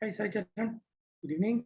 Hi, Sai Charan. Good evening.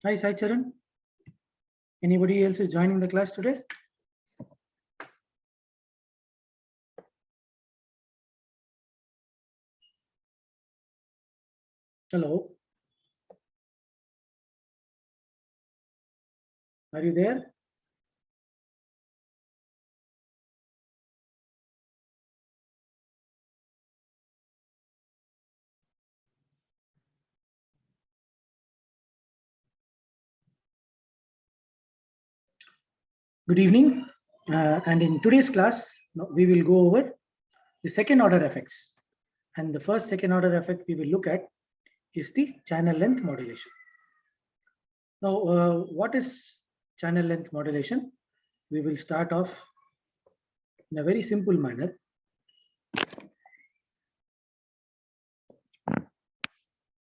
Hi, Sai Charan. Anybody else is joining the class today? Hello. Are you there? Good evening. And in today's class, we will go over the second order effects. And the first second order effect we will look at is the channel length modulation. Now, what is channel length modulation? We will start off in a very simple manner.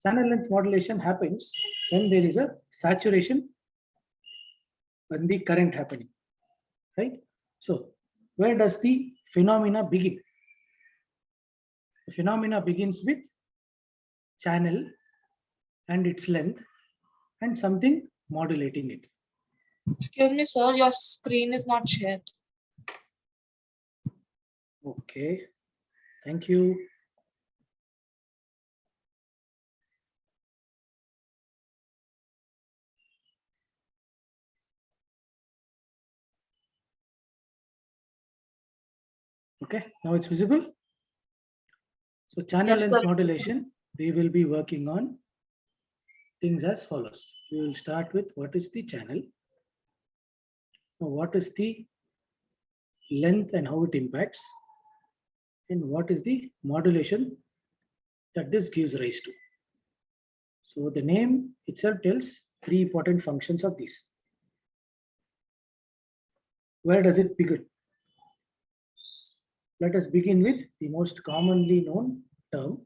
Channel length modulation happens when there is a saturation in the current happening, right? So, where does the phenomena begin? The phenomena begins with channel and its length and something modulating it. Excuse me, sir, your screen is not shared. Okay, thank you. Okay, now it's visible. So channel Yes, length sir. modulation, we will be working on things as follows. We will start with what is the channel. Now, what is the length and how it impacts, and what is the modulation that this gives rise to. So the name itself tells three important functions of these. Where does it begin? Let us begin with the most commonly known term,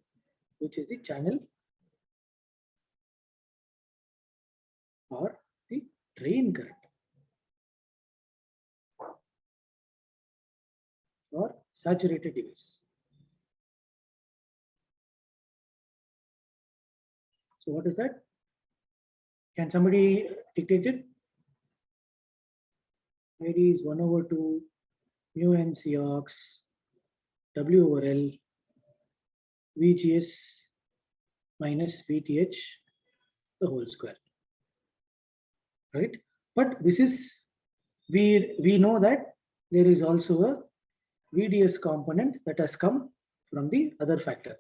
which is the channel or the drain current or saturated device. So what is that? Can somebody dictate it? ID is 1/2 mu n Cox W over L VGS minus VTH the whole square. Right? But this is, we know that there is also a VDS component that has come from the other factor.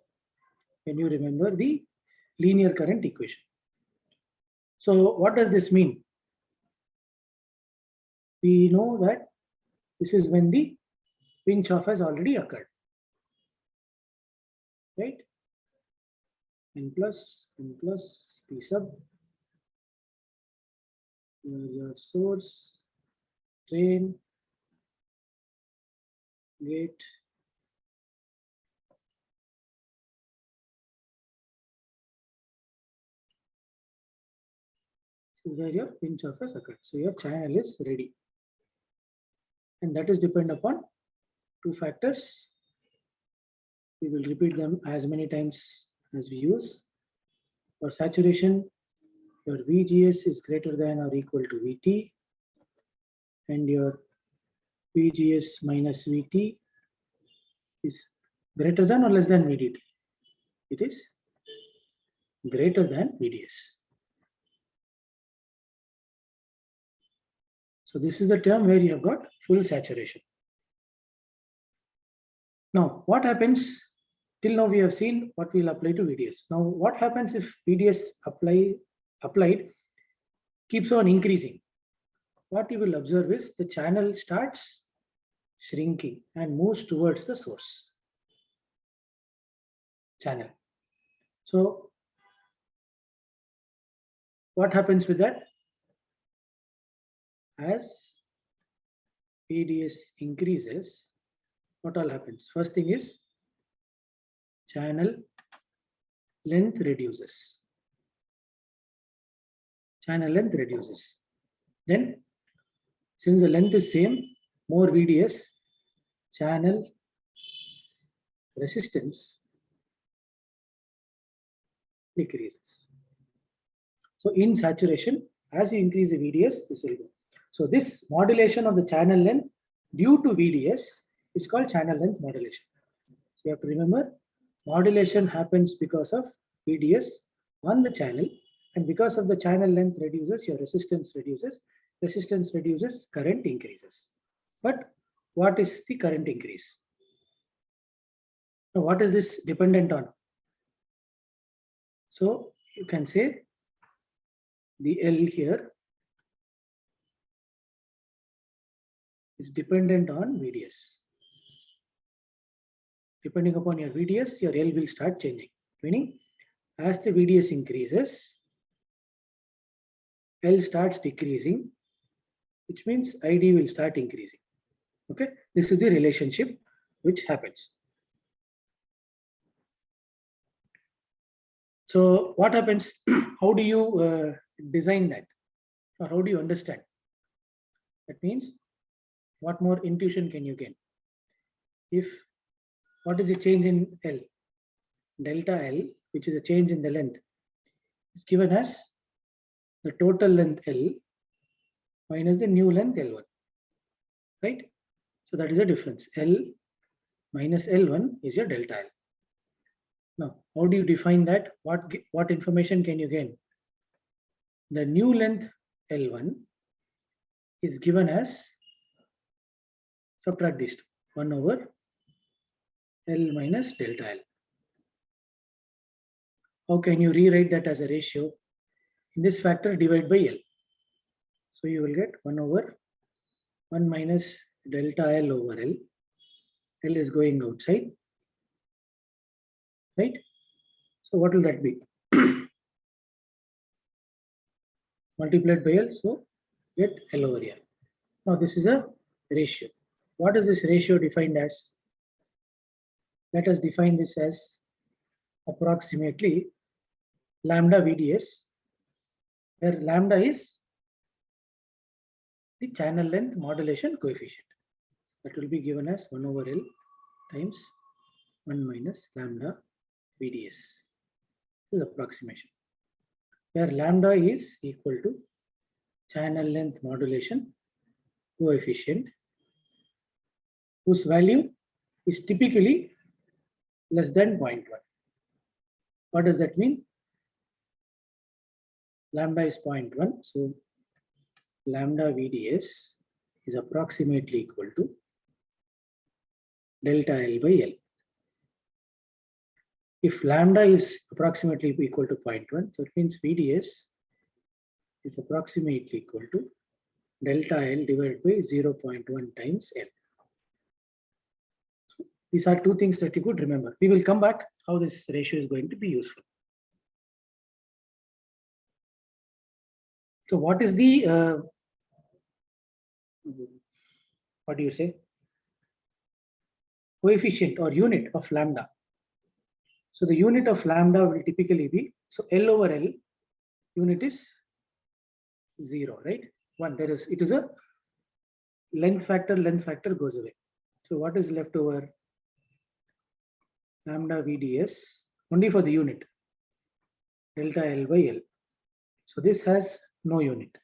When you remember the linear current equation. So what does this mean? We know that this is when the pinch off has already occurred. Right? N plus P sub. Your source, drain, gate, so where your pinch off has occurred. So your channel is ready. And that is depend upon two factors. We will repeat them as many times as we use. For saturation, your VGS is greater than or equal to VT, and your VGS minus VT is greater than or less than VDT. It is greater than VDS. So this is the term where you have got full saturation. Now, what happens? Till now we have seen what will apply to VDS. Now, what happens if VDS applied keeps on increasing? What you will observe is the channel starts shrinking and moves towards the source channel. So what happens with that? As VDS increases, what all happens? First thing is channel length reduces. Channel length reduces. Then, since the length is same, more VDS, channel resistance decreases. So in saturation, as you increase the VDS, this will go. So this modulation of the channel length due to VDS is called channel length modulation. So you have to remember, modulation happens because of VDS on the channel, and because of the channel length reduces, your resistance reduces, current increases. But what is the current increase? Now, what is this dependent on? So you can say the L here is dependent on VDS. Depending upon your VDS, your L will start changing. Meaning, as the VDS increases, L starts decreasing, which means ID will start increasing. Okay, this is the relationship which happens. So what happens? How do you design that, or how do you understand? That means, what more intuition can you gain? If what is the change in L? Delta L, which is a change in the length, is given as the total length L minus the new length L1, right? So that is the difference. L minus L1 is your delta L. Now, how do you define that? What information can you gain? The new length L1 is given as, subtract these two, 1 over L minus delta L. How can you rewrite that as a ratio? In this factor, divide by L. So you will get 1 over 1 minus delta L over L. L is going outside, right? So what will that be? multiplied by L, so get L over L. Now this is a ratio. What is this ratio defined as? Let us define this as approximately lambda VDS, where lambda is the channel length modulation coefficient. That will be given as 1 over L times 1 minus lambda VDS. This is approximation, where lambda is equal to channel length modulation coefficient, whose value is typically less than 0.1. What does that mean? Lambda is 0.1, so lambda VDS is approximately equal to delta L by L. If lambda is approximately equal to 0.1, so it means VDS is approximately equal to delta L divided by 0.1 times L. So these are two things that you could remember. We will come back how this ratio is going to be useful. So what is the, what do you say, coefficient or unit of lambda? So the unit of lambda will typically be, so L over L unit is 0, right? 1, it is a length factor goes away. So what is left over? Lambda VDS only for the unit, delta L by L. So this has no unit.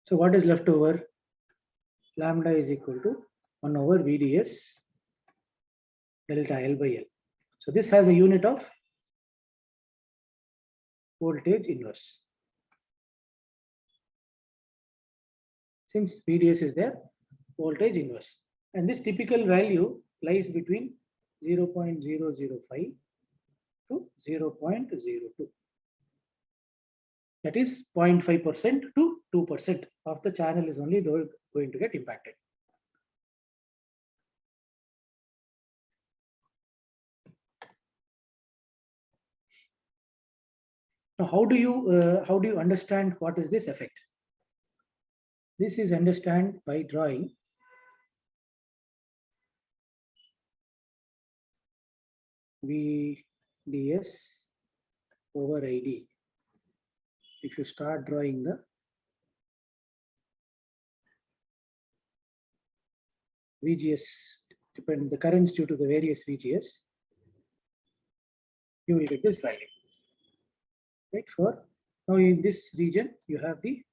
So what is left over? Lambda is equal to 1 over VDS delta L by L. So this has a unit of voltage inverse. Since VDS is there, voltage inverse. And this typical value lies between 0.005 to 0.02. That is 0.5% to 2% of the channel is only going to get impacted. Now, how do you understand what is this effect? This is understand by drawing VDS over ID. If you start drawing the VGS, the currents due to the various VGS, you will get this value. Right? For now, in this region, you have the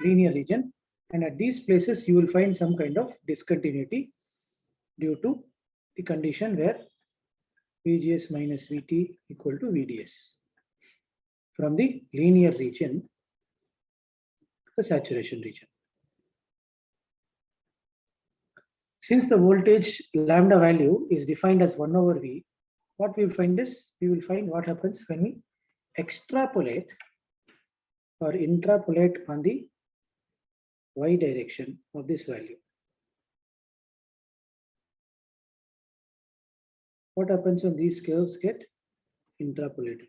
linear region, and at these places, you will find some kind of discontinuity due to the condition where VGS minus VT equal to VDS. From the linear region to the saturation region. Since the voltage lambda value is defined as 1 over V, what we will find is, we will find what happens when we extrapolate or interpolate on the y direction of this value. What happens when these curves get interpolated?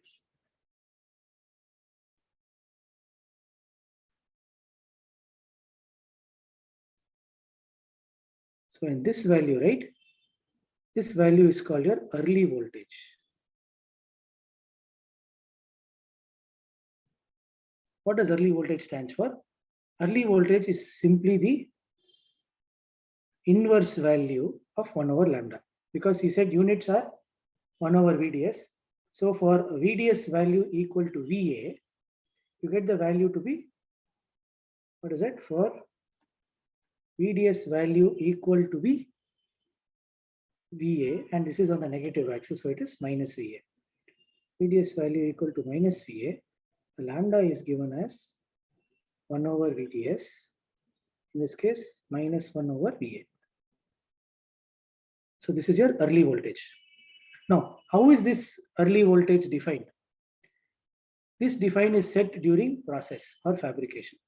So in this value, right, this value is called your early voltage. What does early voltage stands for? Early voltage is simply the inverse value of 1 over lambda, because he said units are 1 over VDS. So for VDS value equal to VA, you get the value to be, what is it? For VDS value equal to be VA, and this is on the negative axis, so it is minus VA. VDS value equal to minus VA, the lambda is given as 1 over VDS, in this case minus 1 over VA. So this is your early voltage. Now, how is this early voltage defined? This define is set during process or fabrication.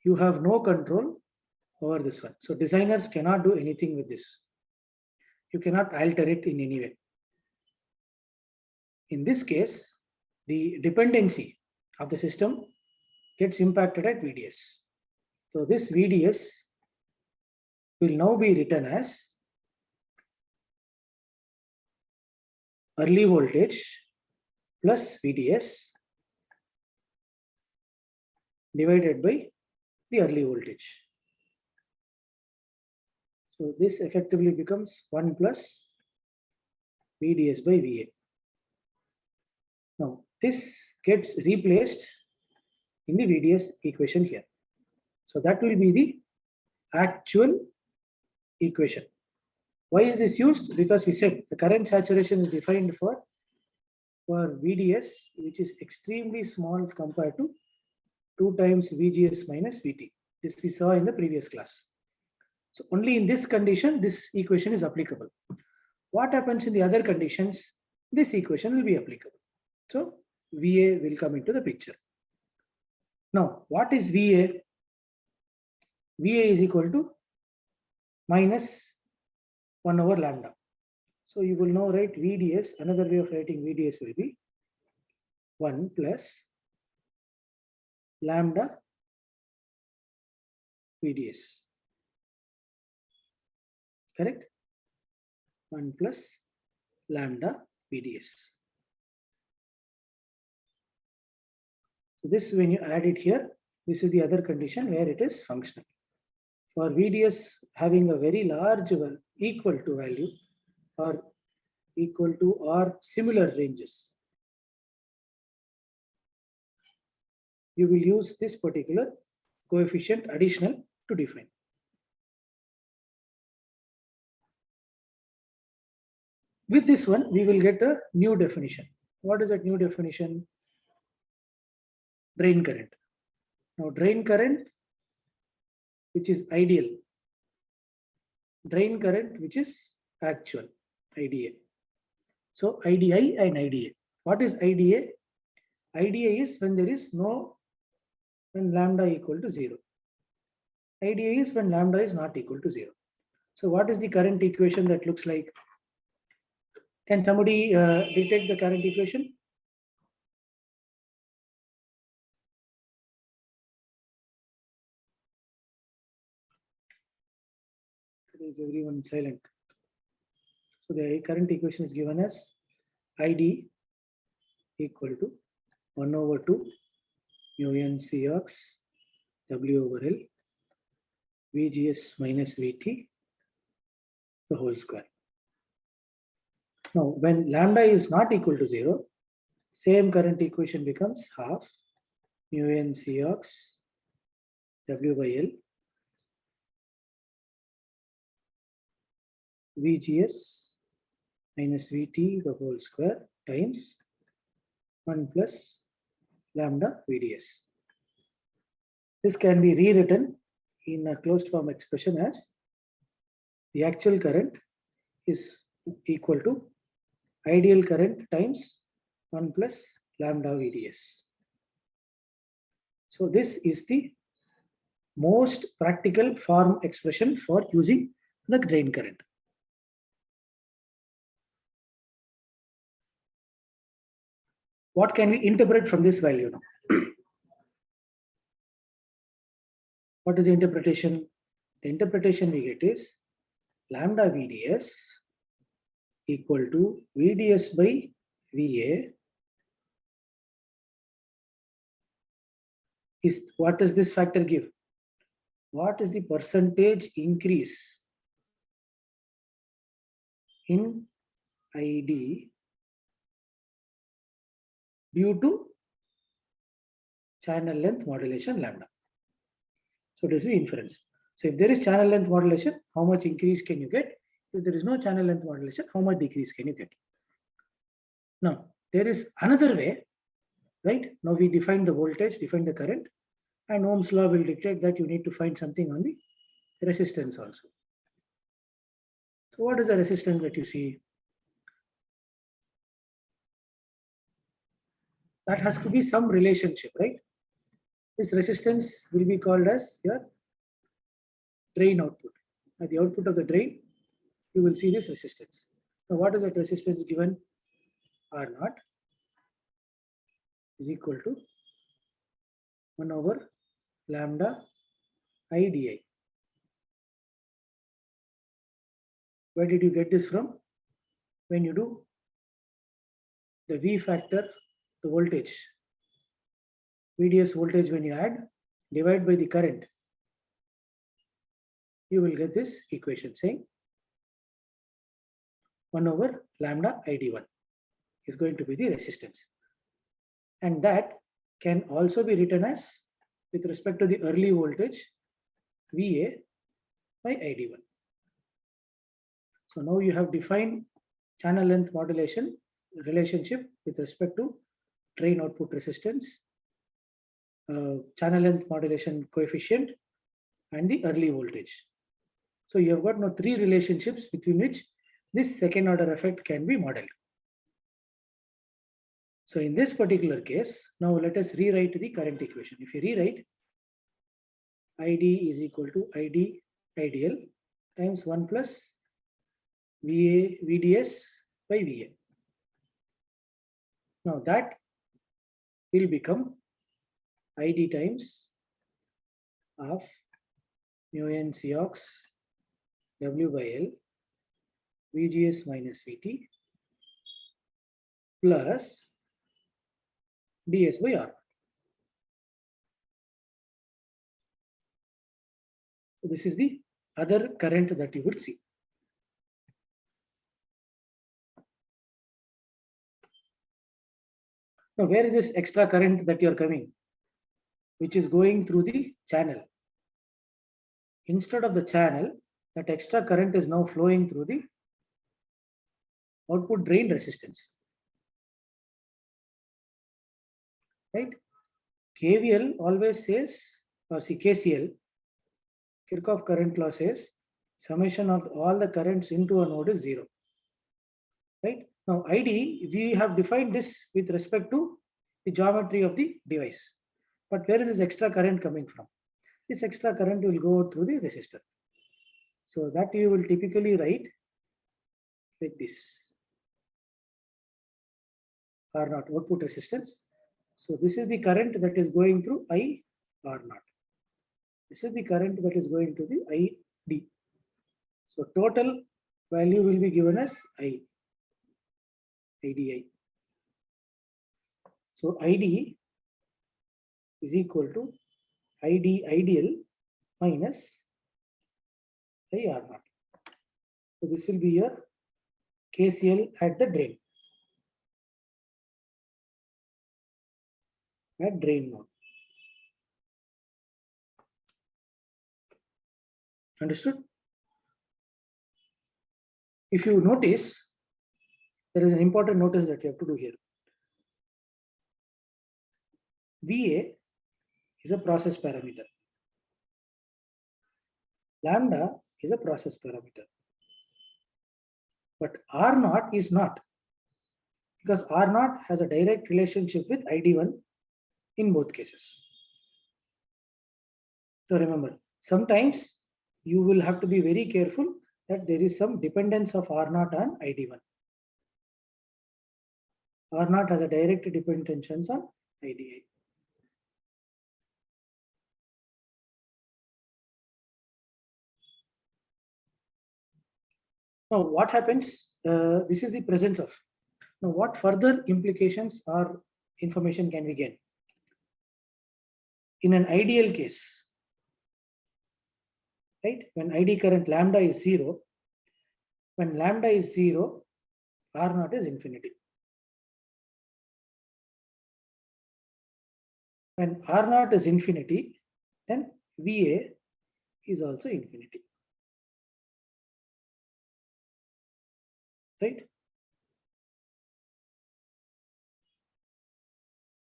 You have no control over this one. So designers cannot do anything with this. You cannot alter it in any way. In this case, the dependency of the system gets impacted at VDS. So this VDS will now be written as early voltage plus VDS divided by the early voltage. So this effectively becomes 1 plus VDS by VA. Now this gets replaced in the VDS equation here. So that will be the actual equation. Why is this used? Because we said the current saturation is defined for VDS, which is extremely small compared to 2 times VGS minus VT. This we saw in the previous class. So only in this condition, this equation is applicable. What happens in the other conditions? This equation will be applicable. So VA will come into the picture. Now, what is VA? VA is equal to minus 1 over lambda. So you will now write VDS. Another way of writing VDS will be 1 plus lambda VDS. Correct? 1 plus lambda VDS. So this, when you add it here, this is the other condition where it is functional. For VDS having a very large equal to value or equal to or similar ranges, you will use this particular coefficient additional to define. With this one, we will get a new definition. What is that new definition? Drain current. Now, drain current, which is ideal. Drain current, which is actual, IDA. So, IDI and IDA. What is IDA? IDA is when there is no, when lambda equal to 0. IDA is when lambda is not equal to 0. So, what is the current equation that looks like? Can somebody detect the current equation? Is everyone silent? So the current equation is given as ID equal to 1 over 2 mu n Cox W over L VGS minus VT the whole square. Now, when lambda is not equal to 0, same current equation becomes half mu n Cox W by L VGS minus VT the whole square times 1 plus lambda VDS. This can be rewritten in a closed form expression as the actual current is equal to ideal current times 1 plus lambda VDS. So this is the most practical form expression for using the drain current. What can we interpret from this value now? What is the interpretation? The interpretation we get is lambda VDS equal to VDS by VA is, what does this factor give? What is the percentage increase in ID due to channel length modulation lambda? So this is the inference. So if there is channel length modulation, how much increase can you get? If there is no channel length modulation, how much decrease can you get? Now, there is another way, right? Now we define the voltage, define the current, and Ohm's law will dictate that you need to find something on the resistance also. So what is the resistance that you see? That has to be some relationship, right? This resistance will be called as your drain output. At the output of the drain, you will see this resistance. Now, what is that resistance given? R naught. is equal to 1 over lambda I di. Where did you get this from? When you do the V factor, the voltage, VDS voltage, when you add, divide by the current, you will get this equation saying 1 over lambda ID1 is going to be the resistance. And that can also be written as, with respect to the early voltage, VA by ID1. So now you have defined channel length modulation relationship with respect to drain output resistance, channel length modulation coefficient, and the early voltage. So you have got now three relationships between which this second order effect can be modeled. So in this particular case, now let us rewrite the current equation. If you rewrite, ID is equal to ID ideal times 1 plus VA VDS by VA. Now that will become ID times of mu n Cox W by L VGS minus VT plus ds by R. So this is the other current that you would see. Now, where is this extra current that you are coming, which is going through the channel? Instead of the channel, that extra current is now flowing through the output drain resistance. Right? KVL always says, or see KCL, Kirchhoff current law says, summation of all the currents into a node is 0. Right? Now, ID, we have defined this with respect to the geometry of the device. But where is this extra current coming from? This extra current will go through the resistor. So that you will typically write like this. R naught, output resistance. So this is the current that is going through I R naught. This is the current that is going to the ID. So total value will be given as IDI. So ID is equal to ID ideal minus IR naught. So this will be your KCL at the drain. At drain node. Understood? If you notice, there is an important notice that you have to do here. VA is a process parameter. Lambda is a process parameter. But R naught is not, because R naught has a direct relationship with ID1 in both cases. So remember, sometimes you will have to be very careful that there is some dependence of R naught on ID1. R naught has a direct dependence on IDI. Now, what happens? This is the presence of. Now, what further implications or information can we gain? In an ideal case, right? When ID current lambda is 0, when lambda is 0, R naught is infinity. When R naught is infinity, then VA is also infinity. Right?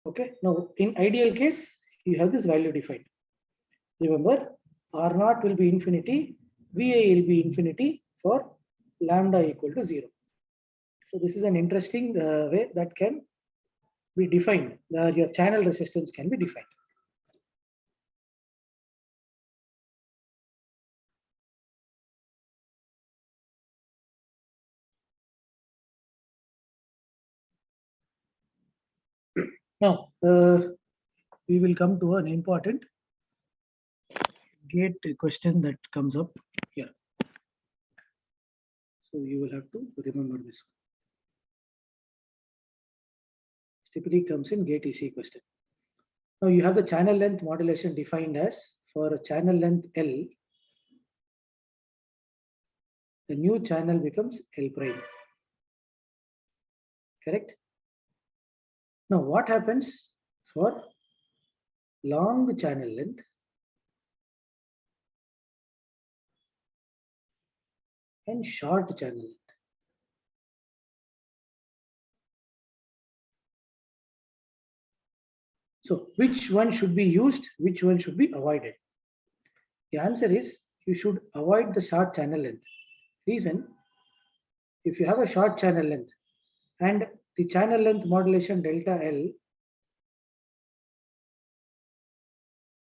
Okay. Now, in ideal case, you have this value defined. Remember, R naught will be infinity, VA will be infinity for lambda equal to 0. So this is an interesting way that can be defined. Your channel resistance can be defined. Now, we will come to an important gate question that comes up here. So you will have to remember this. Typically comes in gate ECE question. Now you have the channel length modulation defined as for a channel length L, the new channel becomes L prime. Correct? Now what happens for long channel length? And short channel length. So which one should be used? Which one should be avoided? The answer is you should avoid the short channel length. Reason, if you have a short channel length and the channel length modulation delta L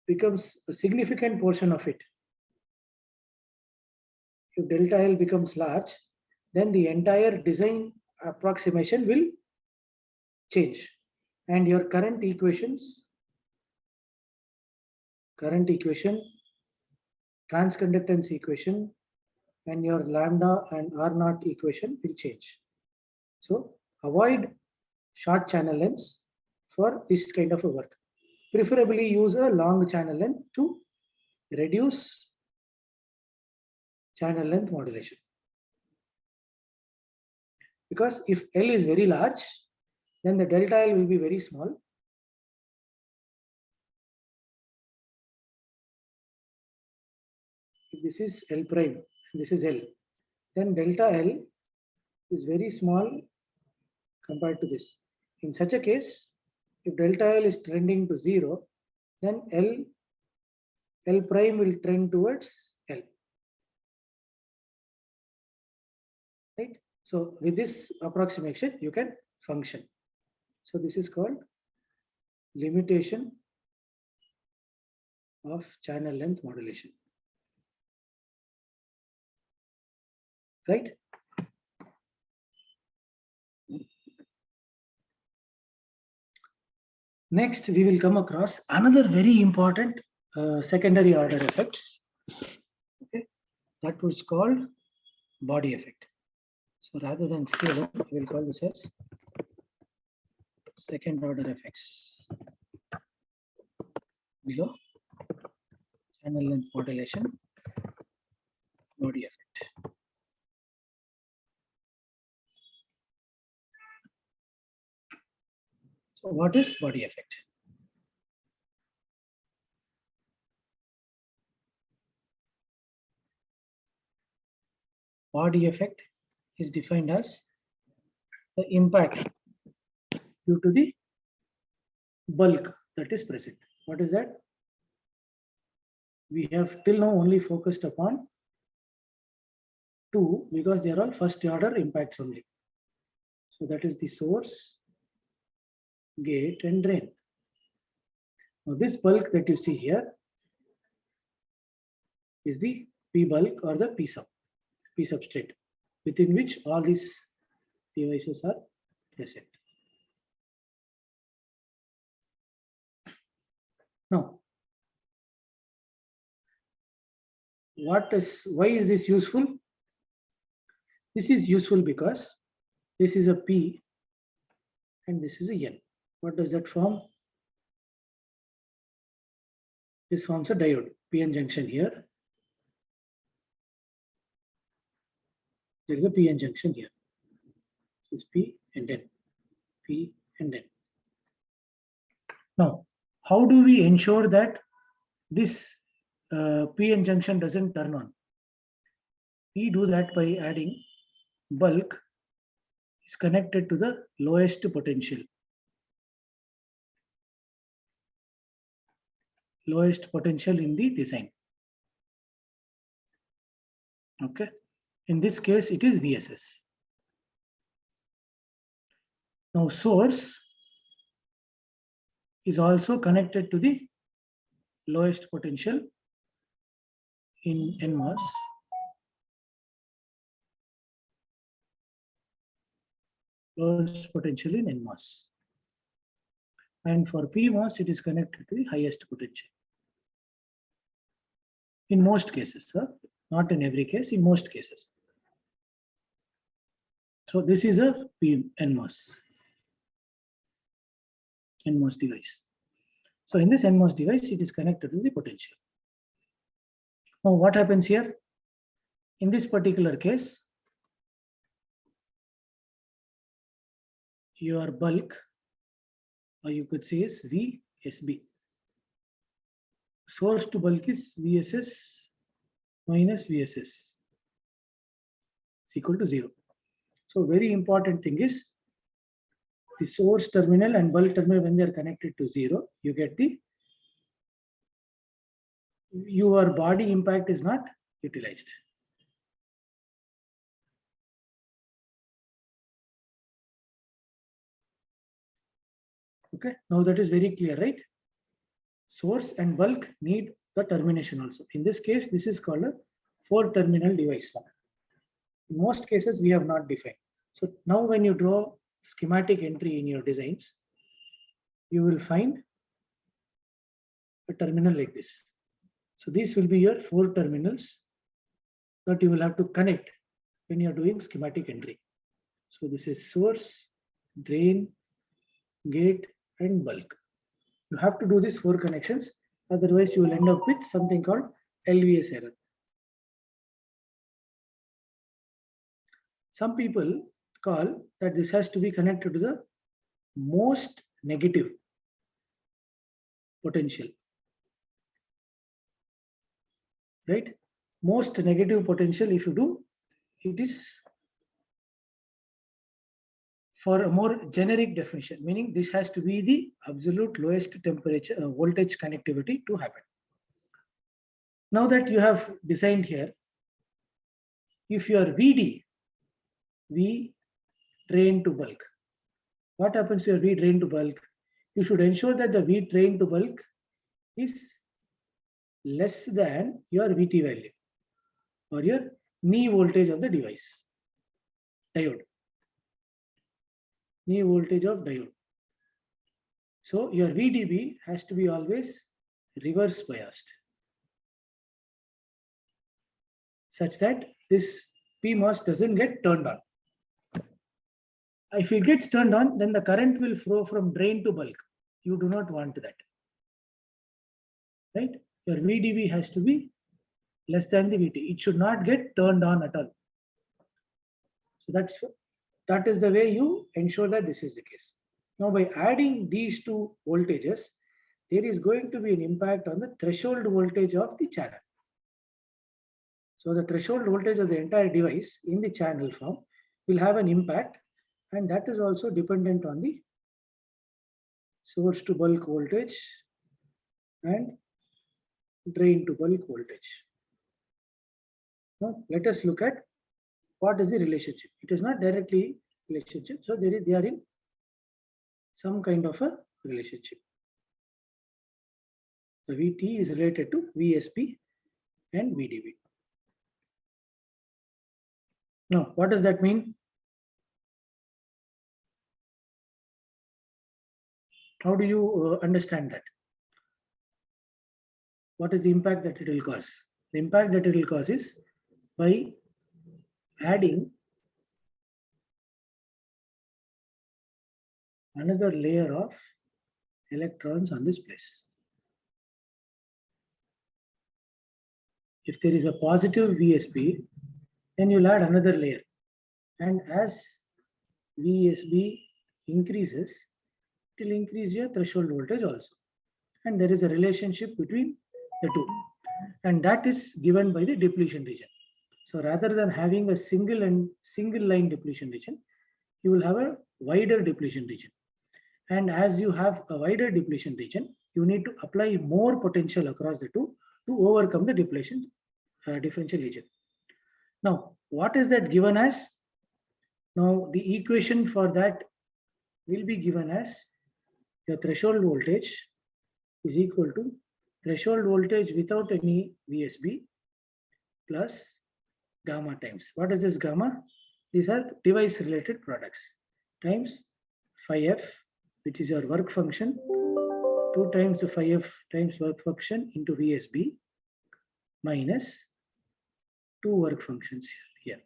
becomes a significant portion of it. If delta L becomes large, then the entire design approximation will change. And your current equation, transconductance equation, and your lambda and R naught equation will change. So avoid short channel lengths for this kind of a work. Preferably use a long channel length to reduce channel length modulation. Because if L is very large, then the delta L will be very small. If this is L prime, this is L, then delta L is very small compared to this. In such a case, if delta L is trending to 0, then L prime will trend towards L. Right? So with this approximation, you can function. So this is called limitation of channel length modulation. Right? Next, we will come across another very important secondary order effects. Okay, that was called body effect. So rather than say that, we will call this as second order effects below channel length modulation body effect. So what is body effect? Body effect is defined as the impact due to the bulk that is present. What is that? We have till now only focused upon two because they are all first order impacts only. So that is the source, gate, and drain. Now this bulk that you see here is the P bulk or the P substrate, within which all these devices are present. Now, why is this useful? This is useful because this is a P and this is a N. What does that form? This forms a diode, PN junction here. There is a PN junction here. This is P and N. P and N. Now, how do we ensure that this PN junction doesn't turn on? We do that by adding bulk is connected to the lowest potential. Lowest potential in the design. Okay. In this case, it is VSS. Now, source is also connected to the lowest potential in NMOS. Lowest potential in NMOS. And for PMOS, it is connected to the highest potential. In most cases, sir. Not in every case, in most cases. So this is a NMOS device. So in this NMOS device, it is connected to the potential. Now what happens here? In this particular case, your bulk, or you could say is VSB. Source to bulk is VSS minus VSS is equal to 0. So very important thing is the source terminal and bulk terminal, when they are connected to 0, you get your body impact is not utilized. Okay, now that is very clear, right? Source and bulk need the termination also. In this case, this is called a 4-terminal device. In most cases, we have not defined. So now when you draw schematic entry in your designs, you will find a terminal like this. So these will be your 4 terminals that you will have to connect when you are doing schematic entry. So this is source, drain, gate, and bulk. You have to do these 4 connections, otherwise you will end up with something called LVS error. Some people call that this has to be connected to the most negative potential, right? Most negative potential, if you do, it is for a more generic definition, meaning this has to be the absolute lowest temperature voltage connectivity to happen. Now that you have designed here, if your VD, V drain to bulk, what happens to your V drain to bulk? You should ensure that the V drain to bulk is less than your VT value or your knee voltage of the device, diode. Knee voltage of diode. So your VDB has to be always reverse biased, such that this PMOS doesn't get turned on. If it gets turned on, then the current will flow from drain to bulk. You do not want that, right? Your VDB has to be less than the VT. It should not get turned on at all. So that is the way you ensure that this is the case. Now by adding these 2 voltages, there is going to be an impact on the threshold voltage of the channel. So the threshold voltage of the entire device in the channel form will have an impact, and that is also dependent on the source to bulk voltage and drain to bulk voltage. Now let us look at what is the relationship. It is not directly relationship, so they are in some kind of a relationship. The VT is related to VSB and VDB. Now, what does that mean? How do you understand that? What is the impact that it will cause? The impact that it will cause is by adding another layer of electrons on this place. If there is a positive VSB, then you'll add another layer. And as VSB increases, it will increase your threshold voltage also. And there is a relationship between the two. And that is given by the depletion region. So rather than having a single line depletion region, you will have a wider depletion region. And as you have a wider depletion region, you need to apply more potential across the two to overcome the depletion differential region. Now, what is that given as? Now, the equation for that will be given as the threshold voltage is equal to threshold voltage without any VSB plus gamma times. What is this gamma? These are device related products times phi f which is your work function, 2 times the 5f times work function into VSB minus 2 work functions here.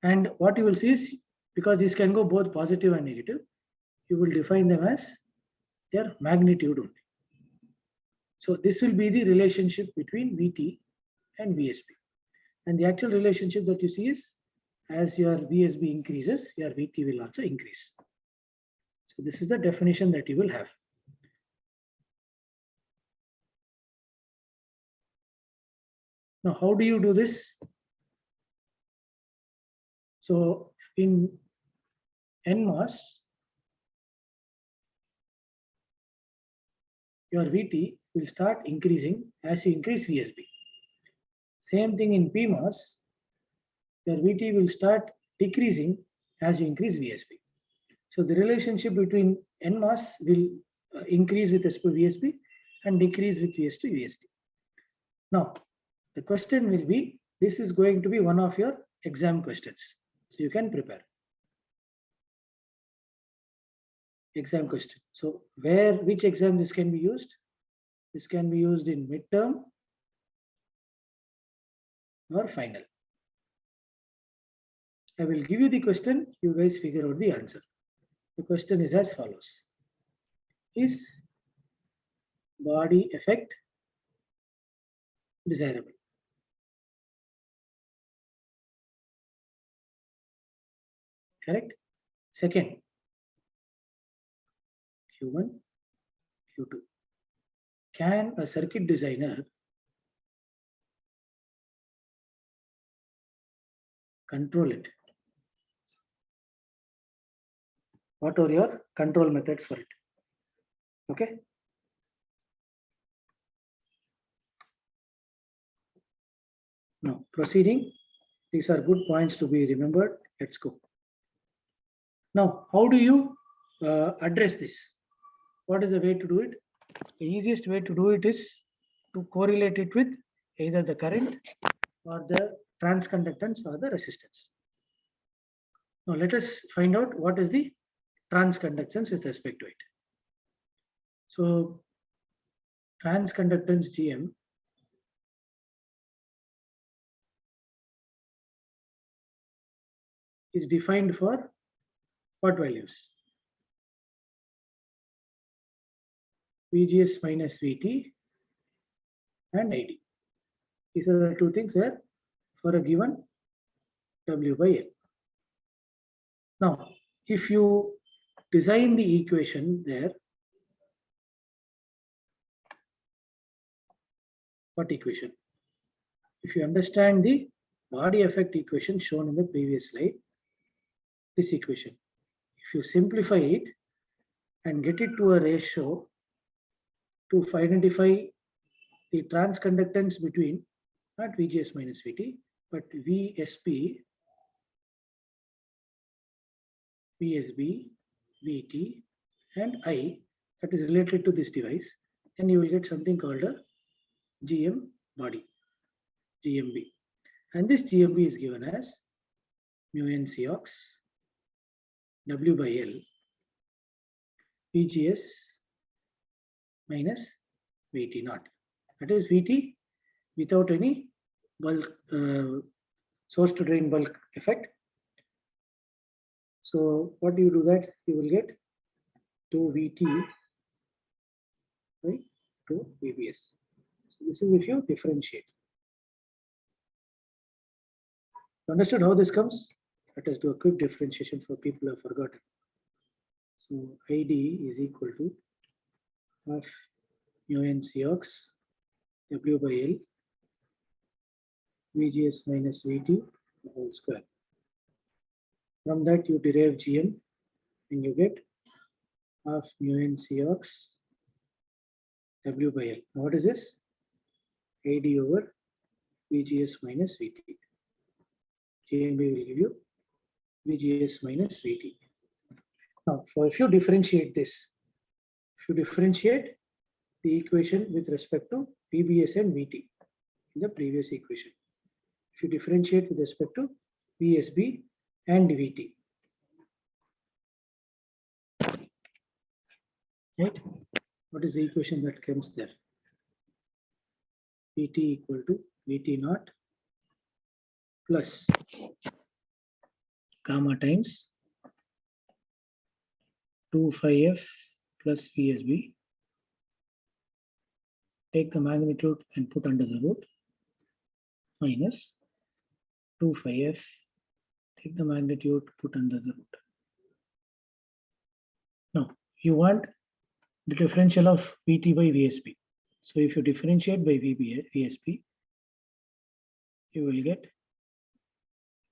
And what you will see is, because these can go both positive and negative, you will define them as their magnitude only. So this will be the relationship between VT and VSB. And the actual relationship that you see is, as your VSB increases, your VT will also increase. So this is the definition that you will have. Now, how do you do this? So in NMOS, your VT will start increasing as you increase VSB. Same thing in PMOS, your VT will start decreasing as you increase VSB. So the relationship between NMOS will increase with respect to VSB and decrease with VS to VSD. Now, the question will be, this is going to be one of your exam questions. So you can prepare. Exam question. So which exam this can be used? This can be used in midterm or final. I will give you the question, you guys figure out the answer. The question is as follows. Is body effect desirable? Correct? Second, Q1, Q2. Can a circuit designer control it? What are your control methods for it? Okay. Now, proceeding. These are good points to be remembered. Let's go. Now, how do you address this? What is the way to do it? The easiest way to do it is to correlate it with either the current or the transconductance or the resistance. Now, let us find out what is the transconductance with respect to it. So, transconductance GM is defined for what values? VGS minus VT and ID. These are the two things where for a given W by L. Now, if you design the equation there, what equation? If you understand the body effect equation shown in the previous slide, this equation, if you simplify it and get it to a ratio to identify the transconductance between not VGS minus VT, but VSP, VSB, VT, and I that is related to this device, then you will get something called a GM body, GMB. And this GMB is given as mu n Cox W by L VGS minus VT naught. That is VT without any bulk source to drain bulk effect. So what do you do that? You will get 2 VT by 2 VBS. So this is if you differentiate. Understood how this comes? Let us do a quick differentiation for people who have forgotten. So ID is equal to half mu n Cox W by L VGS minus VT whole square. From that you derive GM and you get half mu n Cox W by L. Now what is this? AD over VGS minus VT. GMB will give you VGS minus VT. Now, if you differentiate this, if you differentiate the equation with respect to VBS and VT in the previous equation, if you differentiate with respect to VSB and VT, right? What is the equation that comes there? Vt equal to Vt naught plus gamma times 2 phi f plus Vsb. Take the magnitude and put under the root minus 2 phi f. Take the magnitude, put under the root. Now, you want the differential of Vt by Vsb. So if you differentiate by Vsb, you will get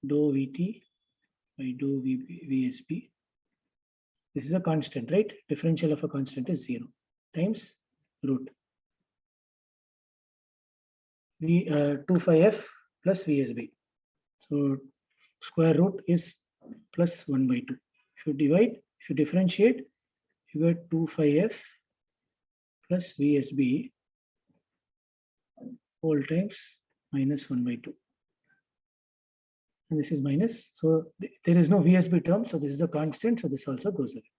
dou Vt by dou Vsb. This is a constant, right? Differential of a constant is 0 times root 2 phi f plus Vsb. So square root is plus 1 by 2. If you divide, if you differentiate, you get 2 phi f plus Vsb whole times minus 1 by 2. And this is minus. So there is no Vsb term. So this is a constant. So this also goes away.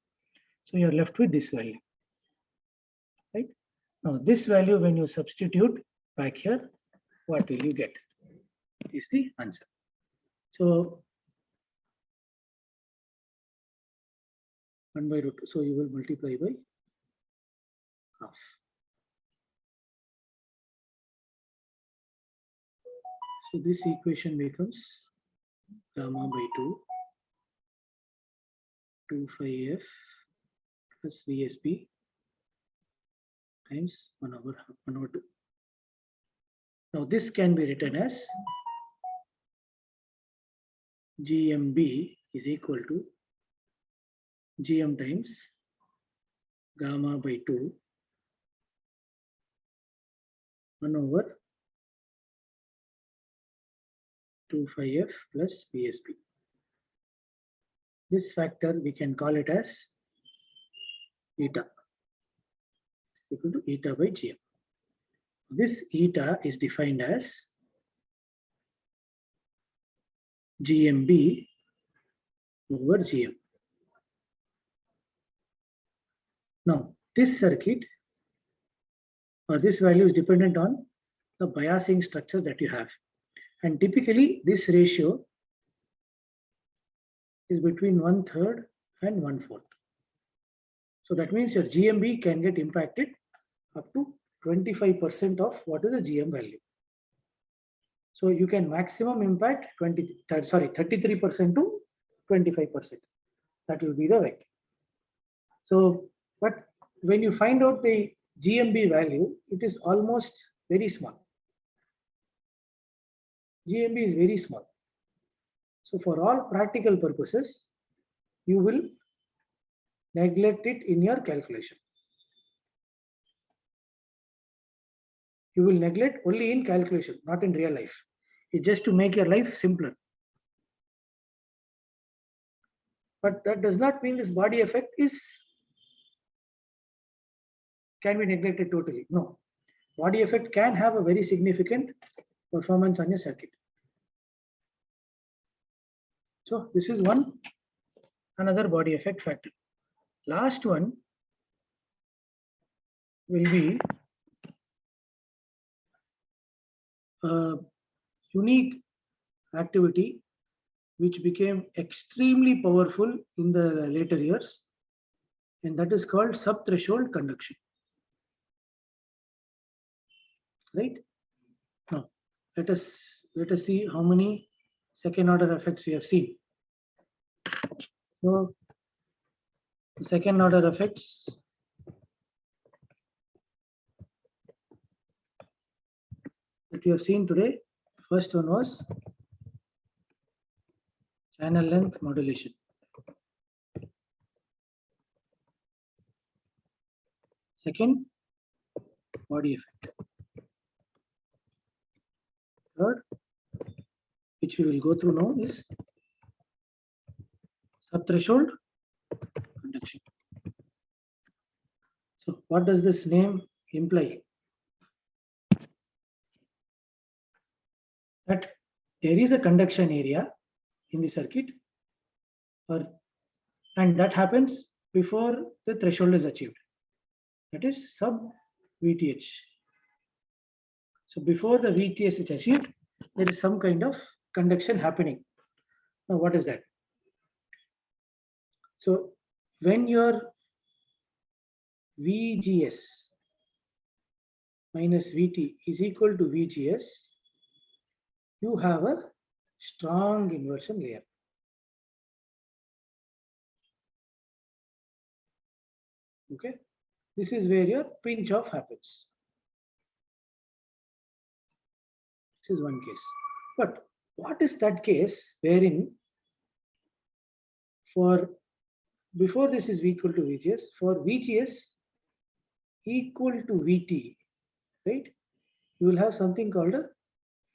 So you are left with this value. Right? Now this value, when you substitute back here, what will you get? Is the answer. So 1 by root 2. So you will multiply by half. So this equation becomes gamma by 2 phi f plus Vsb times 1 over 2. Now this can be written as GMB is equal to GM times gamma by 2 1 over 2 phi f plus Vsb. This factor we can call it as eta, equal to eta by Gm. This eta is defined as GMB over Gm. Now, this circuit or this value is dependent on the biasing structure that you have. And typically, this ratio is between 1/3 and 1/4. So that means your GMB can get impacted up to 25% of what is the GM value. So you can maximum impact 33% to 25%. That will be the way. So, but when you find out the GMB value, it is almost very small. GMB is very small. So for all practical purposes, you will neglect it in your calculation. You will neglect only in calculation, not in real life. It's just to make your life simpler. But that does not mean this body effect can be neglected totally. No. Body effect can have a very significant performance on your circuit. So this is another body effect factor. Last one will be a unique activity which became extremely powerful in the later years, and that is called subthreshold conduction. Right? Now, let us see how many second order effects we have seen. So, the second order effects that we have seen today, first one was channel length modulation. Second, body effect. Third, which we will go through now, is subthreshold conduction. So what does this name imply? That there is a conduction area in the circuit, and that happens before the threshold is achieved. that is sub VTH. So before the VTH is achieved, there is some kind of conduction happening. Now what is that? So when your VGS minus VT is equal to VGS, you have a strong inversion layer. Okay, this is where your pinch off happens. This is one case. But what is that case wherein for before this is equal to VGS, for VGS equal to VT, right? You will have something called a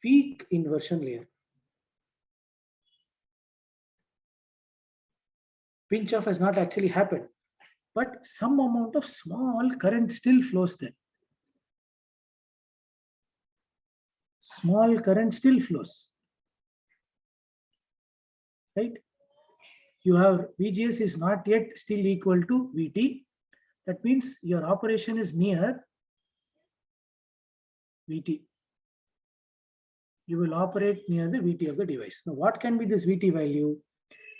peak inversion layer. Pinch off has not actually happened, but some amount of small current still flows there. Small current still flows, right? You have VGS is not yet still equal to VT. That means your operation is near VT. You will operate near the VT of the device. Now, what can be this VT value?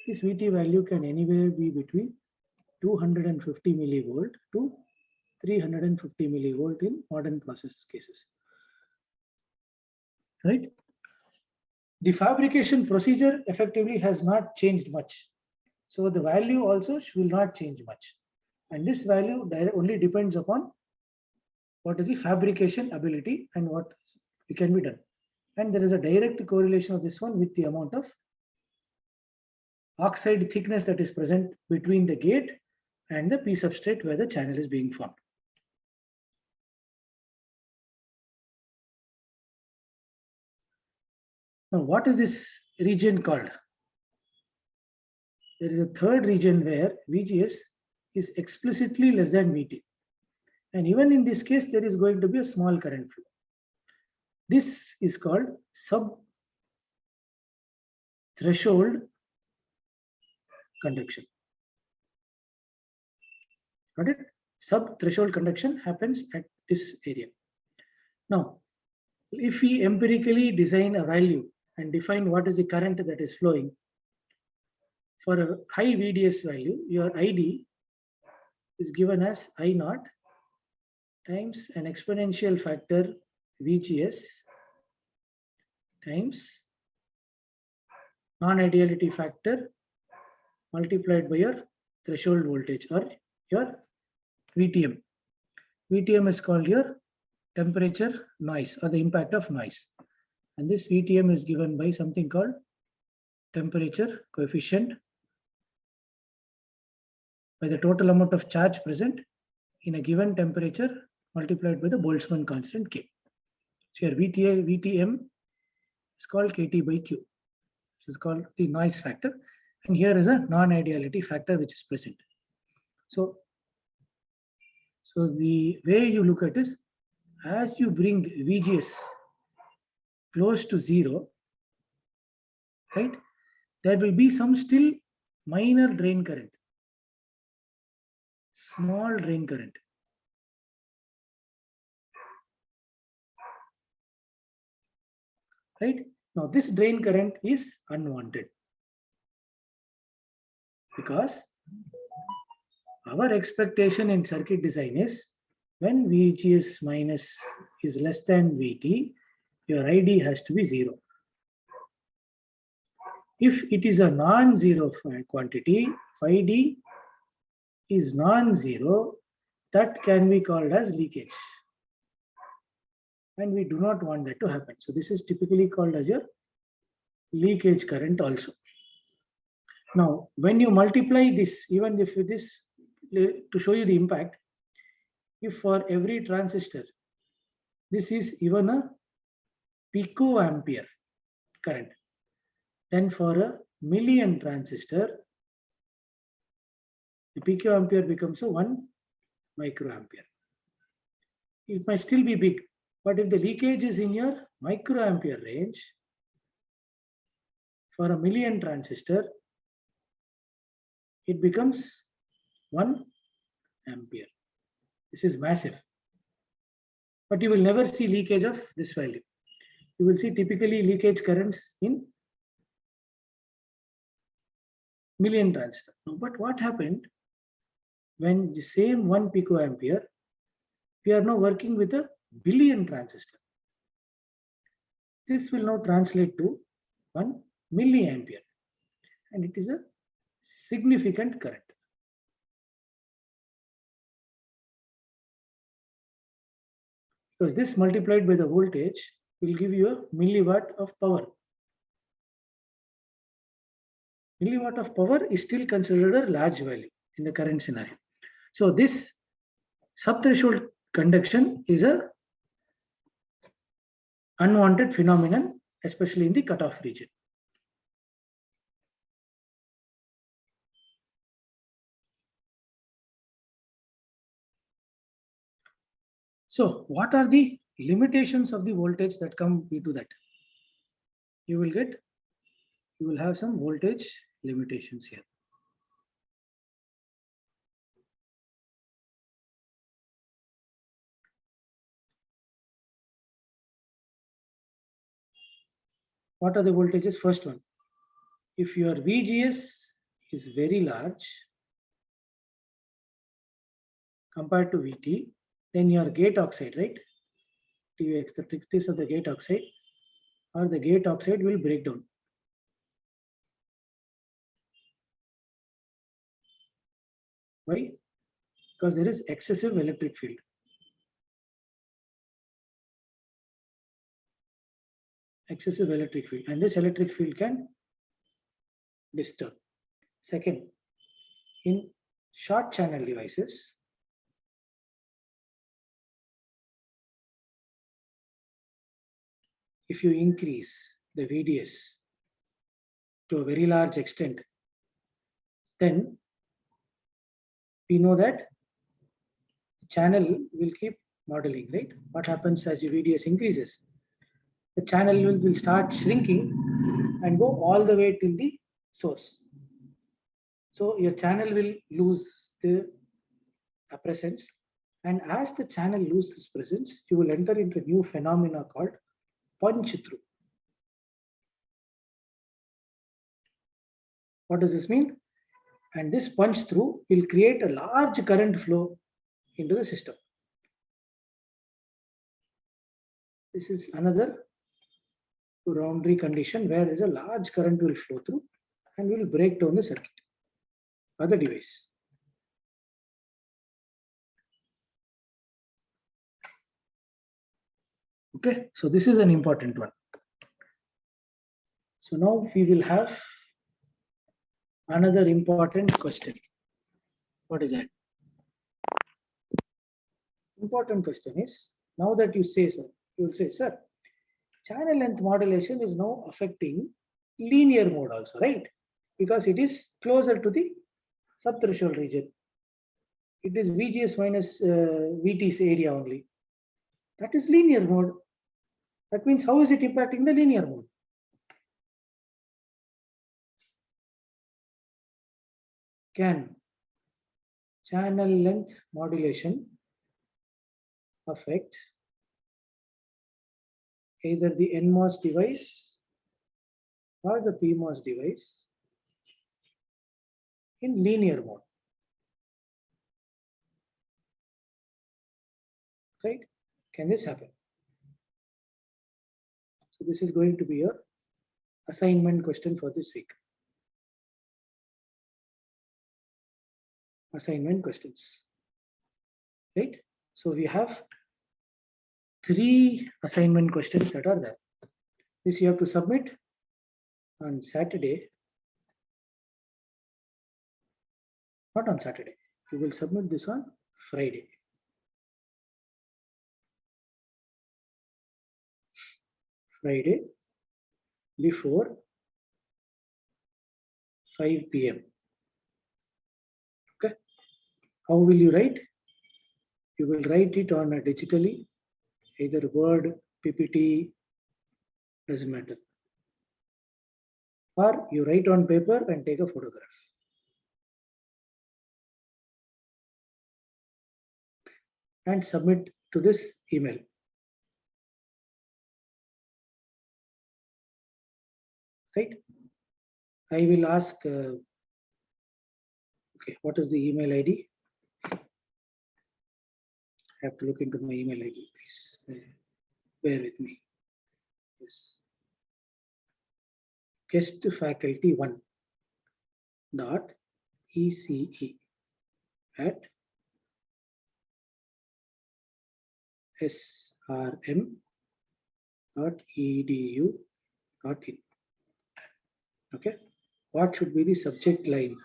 This VT value can anywhere be between 250 millivolt to 350 millivolt in modern process cases. Right? The fabrication procedure effectively has not changed much. So the value also will not change much. And this value only depends upon what is the fabrication ability and what can be done. And there is a direct correlation of this one with the amount of oxide thickness that is present between the gate and the P substrate where the channel is being formed. Now, what is this region called? There is a third region where VGS is explicitly less than VT. And even in this case, there is going to be a small current flow. This is called sub-threshold conduction. Got it? Sub-threshold conduction happens at this area. Now, if we empirically design a value and define what is the current that is flowing, for a high VDS value, your ID is given as I naught times an exponential factor VGS times non-ideality factor multiplied by your threshold voltage or your VTM. VTM is called your temperature noise or the impact of noise. And this VTM is given by something called temperature coefficient by the total amount of charge present in a given temperature multiplied by the Boltzmann constant K. So here VTM is called KT by Q. This is called the noise factor. And here is a non-ideality factor which is present. So the way you look at is, as you bring VGS close to 0, right, there will be some still minor drain current, small drain current. Right? Now this drain current is unwanted because our expectation in circuit design is when VGS minus is less than VT, your ID has to be 0. If it is a non-zero quantity, phi D is non-zero, that can be called as leakage. And we do not want that to happen. So this is typically called as your leakage current also. Now, when you multiply this, even if this, to show you the impact, if for every transistor, this is even a picoampere current, then for a million transistor, the picoampere becomes a 1 microampere. It might still be big, but if the leakage is in your microampere range, for a million transistor, it becomes 1 ampere. This is massive. But you will never see leakage of this value. You will see typically leakage currents in million transistor. But what happened when the same 1 picoampere, we are now working with a billion transistor. This will now translate to 1 milliampere, and it is a significant current. Because this multiplied by the voltage will give you a milliwatt of power. Milliwatt of power is still considered a large value in the current scenario. So this subthreshold conduction is a unwanted phenomenon, especially in the cutoff region. So what are the limitations of the voltage that come due to that? You will have some voltage limitations here. What are the voltages? First one, if your VGS is very large compared to VT, then your gate oxide, right? TX, the thickness of the gate oxide, or the gate oxide will break down. Why? Because there is excessive electric field. Excessive electric field, and this electric field can disturb. Second, in short channel devices, if you increase the VDS to a very large extent, then we know that the channel will keep modeling, right? What happens as the VDS increases? The channel will start shrinking and go all the way till the source. So your channel will lose the presence, and as the channel loses presence, you will enter into a new phenomena called punch through. What does this mean? And this punch through will create a large current flow into the system. This is another boundary condition where there is a large current will flow through and will break down the circuit or the device. Okay, so this is an important one. So now we will have another important question. What is that? Important question is, now that you say, sir, you will say, sir, channel length modulation is now affecting linear mode also, right? Because it is closer to the subthreshold region. It is VGS minus VT's area only. That is linear mode. That means how is it impacting the linear mode? Can channel length modulation affect either the NMOS device or the PMOS device in linear mode? Right? Can this happen? So this is going to be your assignment question for this week. Assignment questions. Right? So we have 3 assignment questions that are there. This you have to submit on Saturday. Not on Saturday. You will submit this on Friday. Friday before 5 p.m. Okay. How will you write? You will write it on a digitally, either Word, PPT, doesn't matter. Or you write on paper and take a photograph. and submit to this email. Right? I will ask, okay, what is the email ID? I have to look into my email ID, please. Bear with me. Yes. Guest faculty 1 dot ECE at srm.edu.in. Okay. What should be the subject line?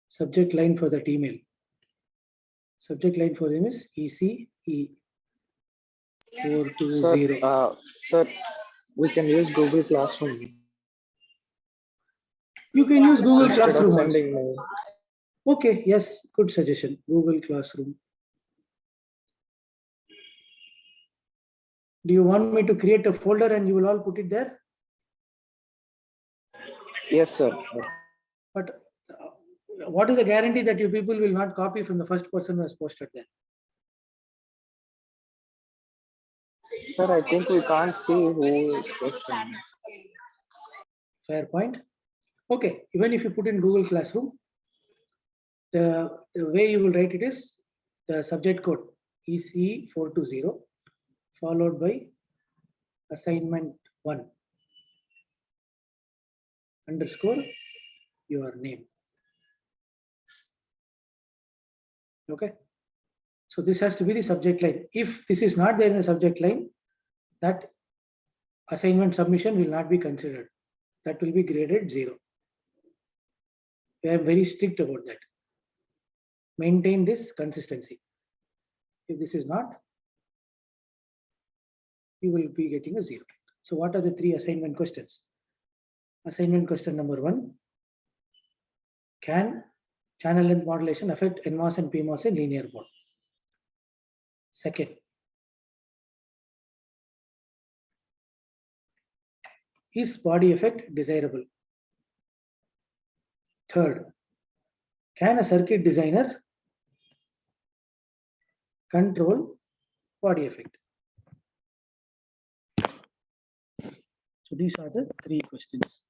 Subject line for that email. Subject line for them is ECE 420. Sir, we can use Google Classroom You can use Google instead of Classroom also. sending mail. Okay, yes, good suggestion. Google Classroom. Do you want me to create a folder and you will all put it there? Yes, sir. But what is the guarantee that you people will not copy from the first person who has posted there? Sir, I think we can't see who is posting. Fair point. Okay, even if you put in Google Classroom, the way you will write it is the subject code ECE420 followed by assignment 1 underscore your name. Okay. So this has to be the subject line. If this is not there in the subject line, that assignment submission will not be considered. That will be graded 0. We are very strict about that. Maintain this consistency. If this is not, you will be getting a 0. So what are the 3 assignment questions? Assignment question number 1. Can channel length modulation affect NMOS and PMOS in linear mode? Second, is body effect desirable? Third, can a circuit designer control body effect? So these are the 3 questions.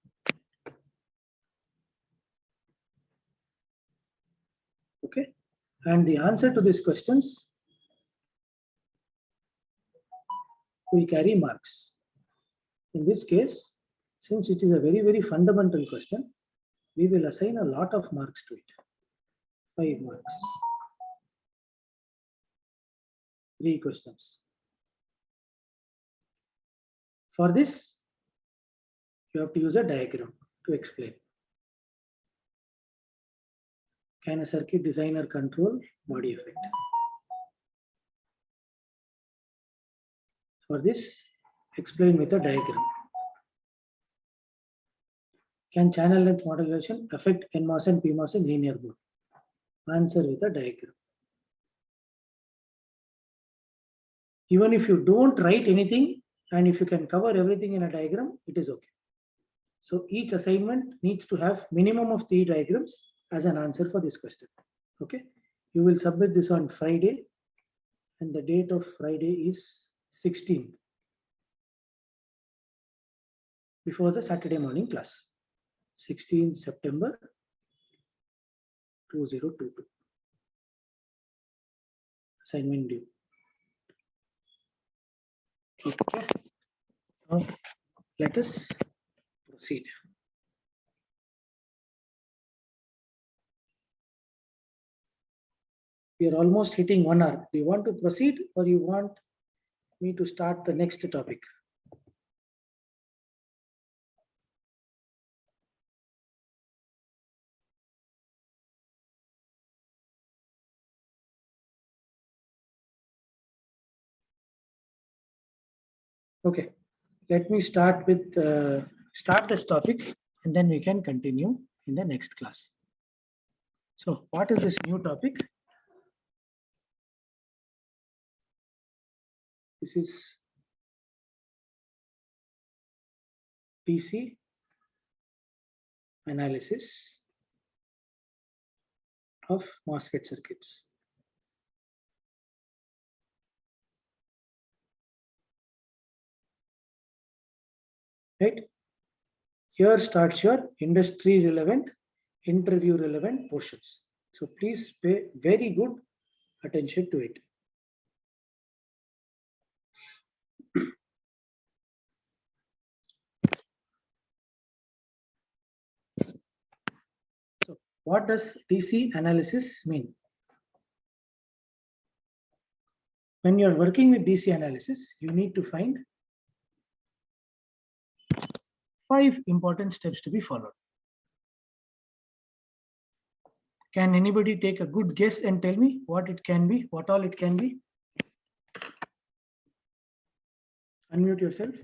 Okay, and the answer to these questions will carry marks. In this case, since it is a very, very fundamental question, we will assign a lot of marks to it. 5 marks. 3 questions. For this, you have to use a diagram to explain. Can a circuit designer control body effect? For this, explain with a diagram. Can channel length modulation affect NMOS and PMOS in linear mode? Answer with a diagram. Even if you don't write anything and if you can cover everything in a diagram, it is okay. So each assignment needs to have minimum of 3 diagrams as an answer for this question. Okay. You will submit this on Friday and the date of Friday is 16th before the Saturday morning class. 16 September 2022. Assignment due. Okay. Now let us proceed. We are almost hitting 1 hour. Do you want to proceed or you want me to start the next topic? Okay, let me start with start this topic and then we can continue in the next class. So what is this new topic? This is DC analysis of MOSFET circuits. right? Here starts your industry relevant, interview relevant portions. So please pay very good attention to it. So what does DC analysis mean? When you're working with DC analysis, you need to find 5 important steps to be followed. Can anybody take a good guess and tell me what it can be, what all it can be? Unmute yourself.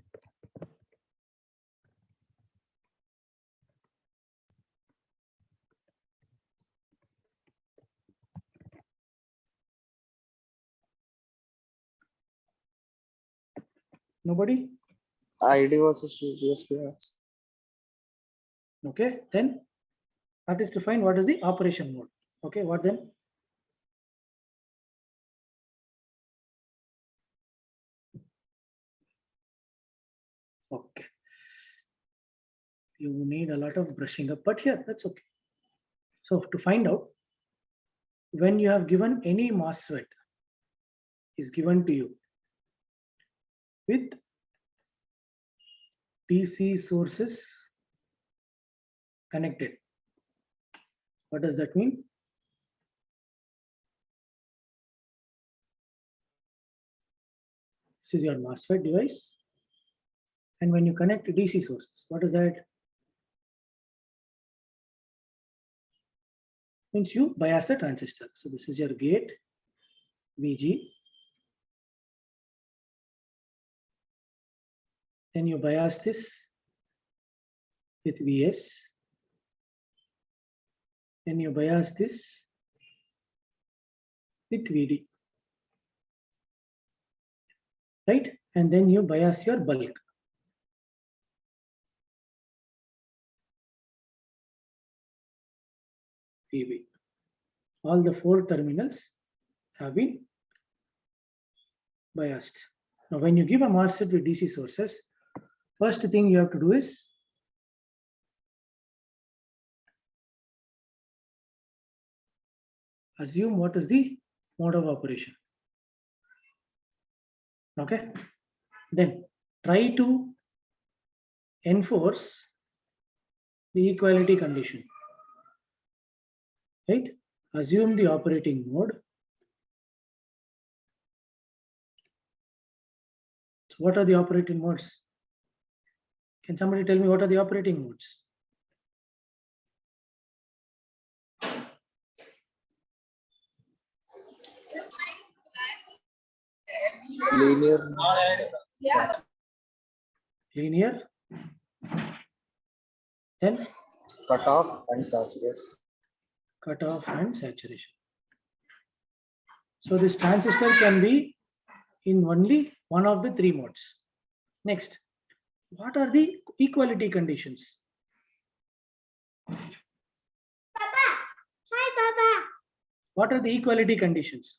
Nobody? ID versus USP. Okay, then that is to find what is the operation mode. Okay, what then? Okay. You need a lot of brushing up, but here, that's okay. So to find out, when you have given any MOSFET is given to you with DC sources connected. What does that mean? This is your MOSFET device. And when you connect to DC sources, what is that? Means you bias the transistor. So this is your gate, VG. Then you bias this with VS. Then you bias this with VD. Right? And then you bias your bulk. PB. All the 4 terminals have been biased. Now, when you give a MOSFET with DC sources, first thing you have to do is assume what is the mode of operation. Okay. Then try to enforce the equality condition. Right? Assume the operating mode. So what are the operating modes? Can somebody tell me what are the operating modes? Linear. Linear. Then Cutoff and saturation. Cutoff and saturation. So this transistor can be in only one of the 3 modes. Next, what are the equality conditions? Papa. Hi, Papa. What are the equality conditions?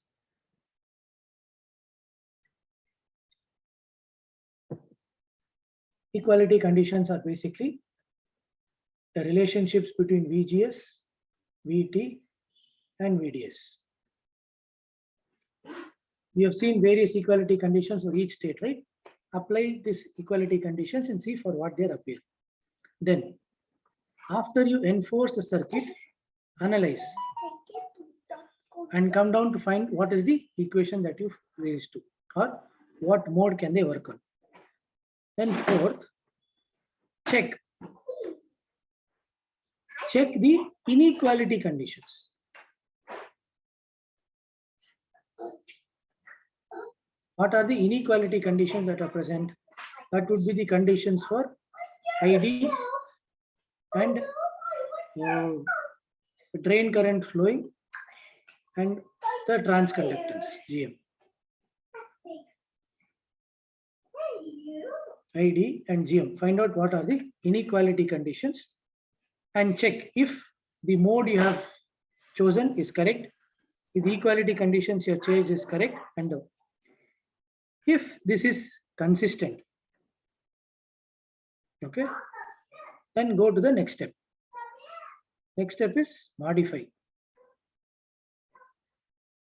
Equality conditions are basically the relationships between VGS, VT, and VDS. We have seen various equality conditions for each state, right? Apply these equality conditions and see for what they appear. Then, after you enforce the circuit, analyze and come down to find what is the equation that you've raised to, or what mode can they work on. Then fourth, check the inequality conditions. What are the inequality conditions that are present? That would be the conditions for ID and drain current flowing and the transconductance, GM. ID and GM. Find out what are the inequality conditions and check if the mode you have chosen is correct, if the equality conditions you have changed is correct, and if this is consistent, Okay. Then go to the next step. Next step is modify.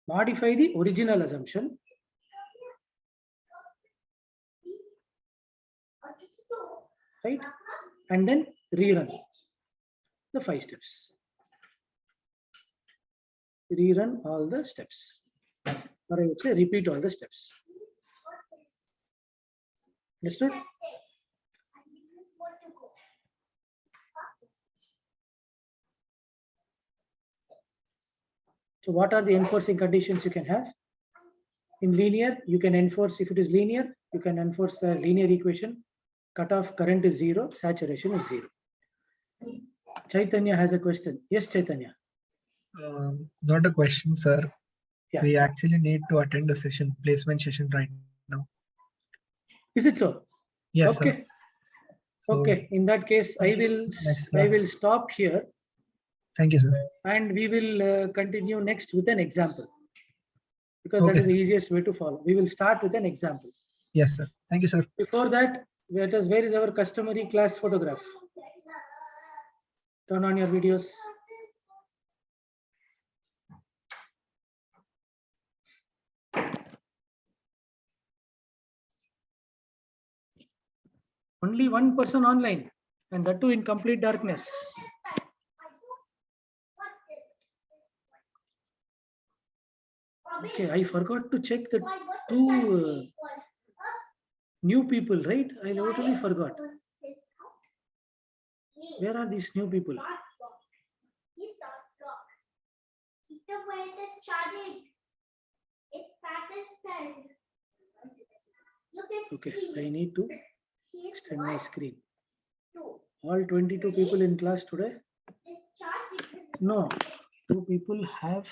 Modify the original assumption. Right? And then rerun the 5 steps. Rerun all the steps. Or I would say repeat all the steps. Understood? So what are the enforcing conditions you can have? In linear, you can enforce, if it is linear, you can enforce a linear equation. Cutoff current is 0, saturation is 0. Chaitanya has a question. Yes, Chaitanya. Not a question, sir. Yeah. We actually need to attend the session, placement session right now. Is it so? Yes, Okay. sir. So, Okay. In that case, I Next class. will stop here Thank you, sir. and we will continue next with an example. Because that Okay, is the sir. easiest way to follow. We will start with an example. Yes, sir. Thank you, sir. Before that, where is our customary class photograph? Turn on your videos. Only one person online, and that too in complete darkness. Okay, I forgot to check the two new people, right? I totally forgot. Where are these new people? Okay, I need to extend my screen. All 22 people in class today? No, 2 people have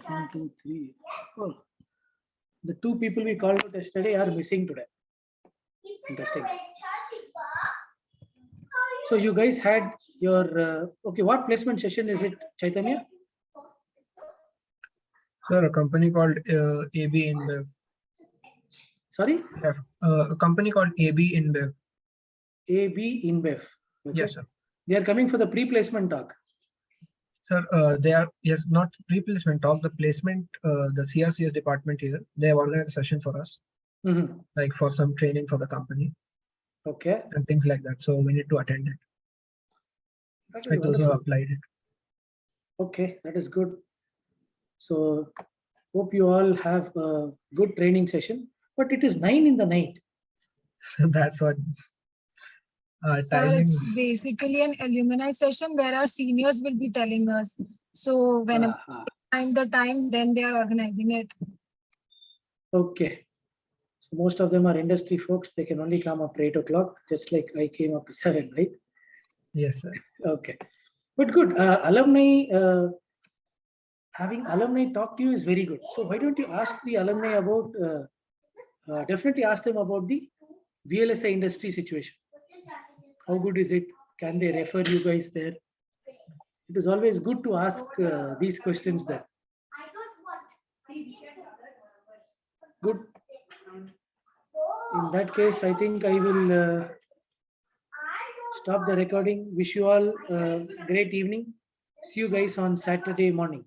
1, 2, 3. Oh, the 2 people we called out yesterday are missing today. Interesting. So you guys had your okay. What placement session is it, Chaitanya? Sir, a company called AB InBev. Sorry, A company called AB InBev. AB InBev. Okay. Yes, sir. They are coming for the pre-placement talk. Sir, they are, yes, not replacement talk, the placement, the CRCS department here, they have organized a session for us, Mhm. like for some training for the company Okay. and things like that. So we need to attend it. That is Like those who have wonderful. applied it. Okay, that is good. So hope you all have a good training session. But it is 9 in the night. That's what Sir, it's timings. basically an alumni session where our seniors will be telling us. So whenever Aha. they find the time, then they are organizing it. Okay. So most of them are industry folks. They can only come up 8 o'clock, just like I came up at 7, right? Yes, sir. Okay. But good. Having alumni talk to you is very good. So why don't you ask the alumni about, definitely ask them about the VLSI industry situation. How good is it? Can they refer you guys there? It is always good to ask these questions there. Good. In that case, I think I will stop the recording. Wish you all a great evening. See you guys on Saturday morning.